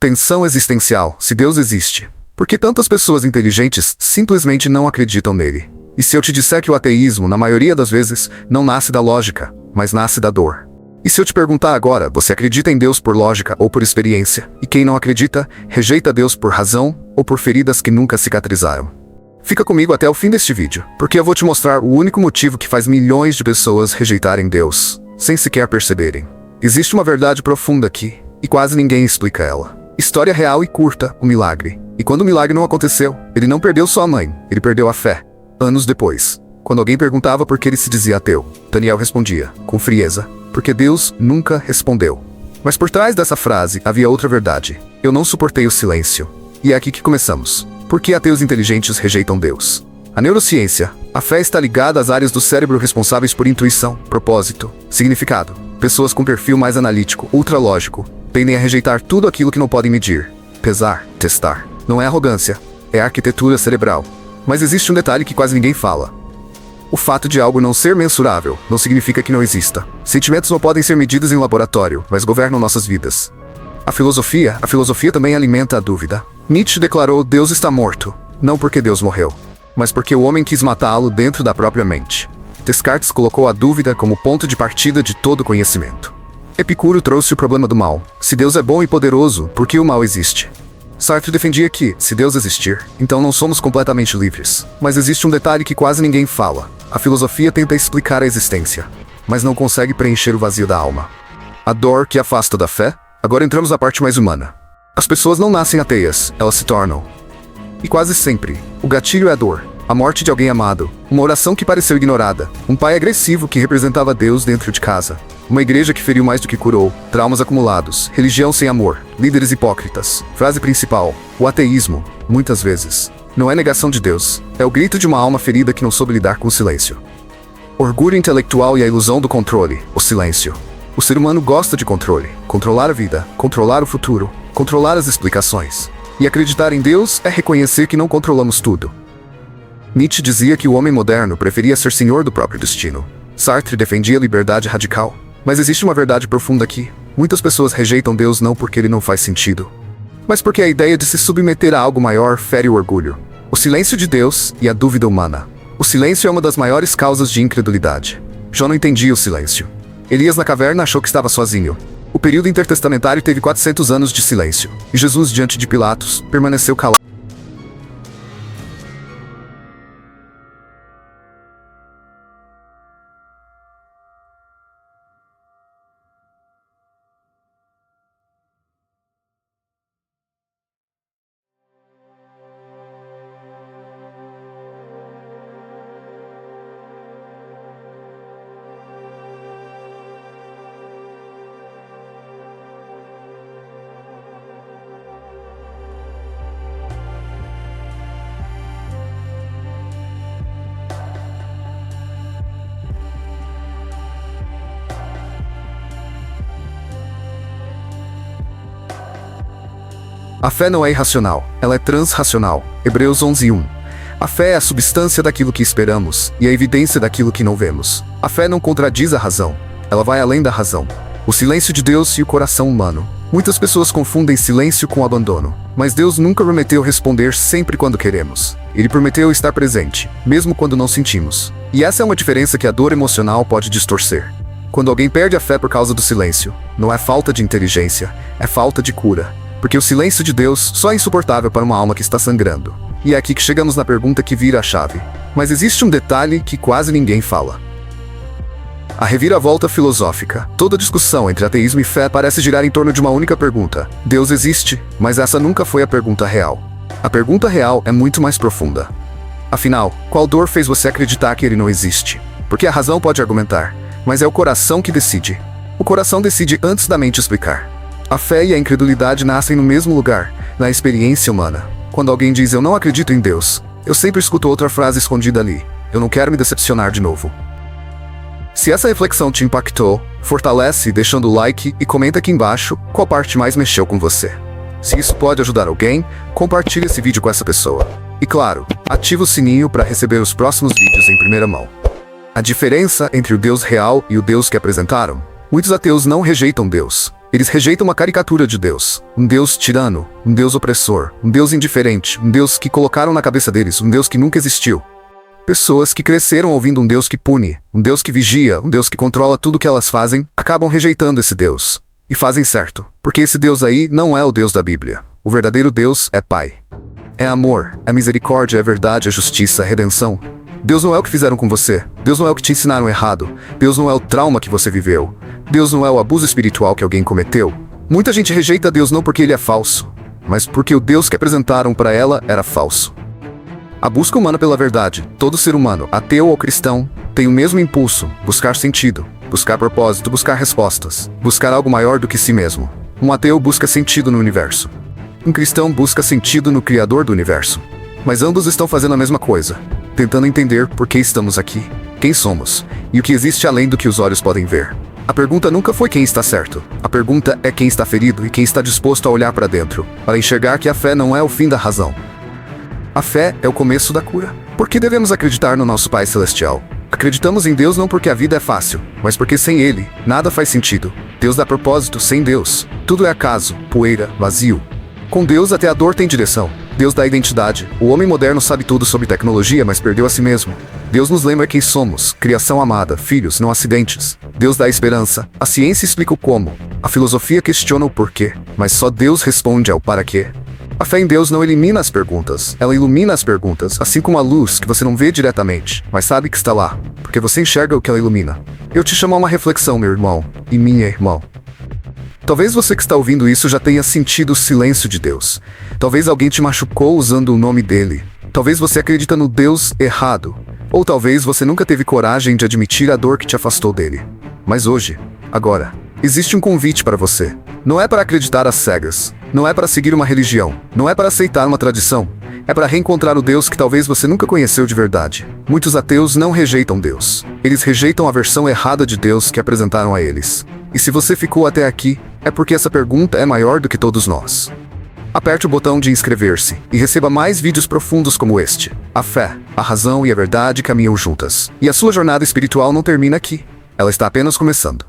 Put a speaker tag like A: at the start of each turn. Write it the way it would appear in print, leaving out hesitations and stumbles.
A: Tensão existencial, se Deus existe. Por que tantas pessoas inteligentes simplesmente não acreditam nele? E se eu te disser que o ateísmo, na maioria das vezes, não nasce da lógica, mas nasce da dor? E se eu te perguntar agora, você acredita em Deus por lógica ou por experiência? E quem não acredita, rejeita Deus por razão ou por feridas que nunca cicatrizaram? Fica comigo até o fim deste vídeo, porque eu vou te mostrar o único motivo que faz milhões de pessoas rejeitarem Deus, sem sequer perceberem. Existe uma verdade profunda aqui, e quase ninguém explica ela. História real e curta, o milagre. E quando o milagre não aconteceu, ele não perdeu sua mãe, ele perdeu a fé. Anos depois, quando alguém perguntava por que ele se dizia ateu, Daniel respondia, com frieza, porque Deus nunca respondeu. Mas por trás dessa frase havia outra verdade. Eu não suportei o silêncio. E é aqui que começamos. Por que ateus inteligentes rejeitam Deus? A neurociência, a fé está ligada às áreas do cérebro responsáveis por intuição, propósito, significado. Pessoas com perfil mais analítico, ultralógico, tendem a rejeitar tudo aquilo que não podem medir, pesar, testar. Não é arrogância, é arquitetura cerebral. Mas existe um detalhe que quase ninguém fala. O fato de algo não ser mensurável não significa que não exista. Sentimentos não podem ser medidos em laboratório, mas governam nossas vidas. A filosofia também alimenta a dúvida. Nietzsche declarou: Deus está morto, não porque Deus morreu, mas porque o homem quis matá-lo dentro da própria mente. Descartes colocou a dúvida como ponto de partida de todo conhecimento. Epicuro trouxe o problema do mal. Se Deus é bom e poderoso, por que o mal existe? Sartre defendia que, se Deus existir, então não somos completamente livres. Mas existe um detalhe que quase ninguém fala. A filosofia tenta explicar a existência, mas não consegue preencher o vazio da alma. A dor que afasta da fé. Agora entramos na parte mais humana. As pessoas não nascem ateias, elas se tornam. E quase sempre, o gatilho é a dor, a morte de alguém amado, uma oração que pareceu ignorada, um pai agressivo que representava Deus dentro de casa, uma igreja que feriu mais do que curou, traumas acumulados, religião sem amor, líderes hipócritas. Frase principal: o ateísmo, muitas vezes, não é negação de Deus, é o grito de uma alma ferida que não soube lidar com o silêncio. Orgulho intelectual e a ilusão do controle, o silêncio. O ser humano gosta de controle, controlar a vida, controlar o futuro, controlar as explicações. E acreditar em Deus é reconhecer que não controlamos tudo. Nietzsche dizia que o homem moderno preferia ser senhor do próprio destino. Sartre defendia a liberdade radical. Mas existe uma verdade profunda aqui. Muitas pessoas rejeitam Deus não porque ele não faz sentido, mas porque a ideia de se submeter a algo maior fere o orgulho. O silêncio de Deus e a dúvida humana. O silêncio é uma das maiores causas de incredulidade. Jó não entendia o silêncio. Elias na caverna achou que estava sozinho. O período intertestamentário teve 400 anos de silêncio. E Jesus, diante de Pilatos, permaneceu calado. A fé não é irracional, ela é transracional. Hebreus 11:1. A fé é a substância daquilo que esperamos e a evidência daquilo que não vemos. A fé não contradiz a razão, ela vai além da razão. O silêncio de Deus e o coração humano. Muitas pessoas confundem silêncio com abandono, mas Deus nunca prometeu responder sempre quando queremos. Ele prometeu estar presente, mesmo quando não sentimos. E essa é uma diferença que a dor emocional pode distorcer. Quando alguém perde a fé por causa do silêncio, não é falta de inteligência, é falta de cura. Porque o silêncio de Deus só é insuportável para uma alma que está sangrando. E é aqui que chegamos na pergunta que vira a chave. Mas existe um detalhe que quase ninguém fala. A reviravolta filosófica. Toda discussão entre ateísmo e fé parece girar em torno de uma única pergunta. Deus existe? Mas essa nunca foi a pergunta real. A pergunta real é muito mais profunda. Afinal, qual dor fez você acreditar que ele não existe? Porque a razão pode argumentar, mas é o coração que decide. O coração decide antes da mente explicar. A fé e a incredulidade nascem no mesmo lugar, na experiência humana. Quando alguém diz eu não acredito em Deus, eu sempre escuto outra frase escondida ali: eu não quero me decepcionar de novo. Se essa reflexão te impactou, fortalece deixando o like e comenta aqui embaixo qual parte mais mexeu com você. Se isso pode ajudar alguém, compartilhe esse vídeo com essa pessoa. E claro, ativa o sininho para receber os próximos vídeos em primeira mão. A diferença entre o Deus real e o Deus que apresentaram. Muitos ateus não rejeitam Deus. Eles rejeitam uma caricatura de Deus, um Deus tirano, um Deus opressor, um Deus indiferente, um Deus que colocaram na cabeça deles, um Deus que nunca existiu. Pessoas que cresceram ouvindo um Deus que pune, um Deus que vigia, um Deus que controla tudo o que elas fazem, acabam rejeitando esse Deus. E fazem certo, porque esse Deus aí não é o Deus da Bíblia. O verdadeiro Deus é Pai. É amor, é misericórdia, é verdade, é justiça, é redenção. Deus não é o que fizeram com você. Deus não é o que te ensinaram errado. Deus não é o trauma que você viveu. Deus não é o abuso espiritual que alguém cometeu. Muita gente rejeita Deus não porque ele é falso, mas porque o Deus que apresentaram para ela era falso. A busca humana pela verdade, todo ser humano, ateu ou cristão, tem o mesmo impulso: buscar sentido, buscar propósito, buscar respostas, buscar algo maior do que si mesmo. Um ateu busca sentido no universo. Um cristão busca sentido no Criador do universo. Mas ambos estão fazendo a mesma coisa, tentando entender por que estamos aqui, quem somos, e o que existe além do que os olhos podem ver. A pergunta nunca foi quem está certo. A pergunta é quem está ferido e quem está disposto a olhar para dentro, para enxergar que a fé não é o fim da razão. A fé é o começo da cura. Por que devemos acreditar no nosso Pai Celestial? Acreditamos em Deus não porque a vida é fácil, mas porque sem Ele, nada faz sentido. Deus dá propósito, sem Deus, tudo é acaso, poeira, vazio. Com Deus até a dor tem direção. Deus dá identidade. O homem moderno sabe tudo sobre tecnologia, mas perdeu a si mesmo. Deus nos lembra quem somos, criação amada, filhos, não acidentes. Deus dá esperança. A ciência explica o como. A filosofia questiona o porquê, mas só Deus responde ao para quê. A fé em Deus não elimina as perguntas, ela ilumina as perguntas, assim como a luz que você não vê diretamente, mas sabe que está lá, porque você enxerga o que ela ilumina. Eu te chamo a uma reflexão, meu irmão e minha irmã. Talvez você que está ouvindo isso já tenha sentido o silêncio de Deus. Talvez alguém te machucou usando o nome dele. Talvez você acredita no Deus errado. Ou talvez você nunca teve coragem de admitir a dor que te afastou dele. Mas hoje, agora, existe um convite para você. Não é para acreditar às cegas. Não é para seguir uma religião. Não é para aceitar uma tradição. É para reencontrar o Deus que talvez você nunca conheceu de verdade. Muitos ateus não rejeitam Deus. Eles rejeitam a versão errada de Deus que apresentaram a eles. E se você ficou até aqui, é porque essa pergunta é maior do que todos nós. Aperte o botão de inscrever-se e receba mais vídeos profundos como este. A fé, a razão e a verdade caminham juntas. E a sua jornada espiritual não termina aqui. Ela está apenas começando.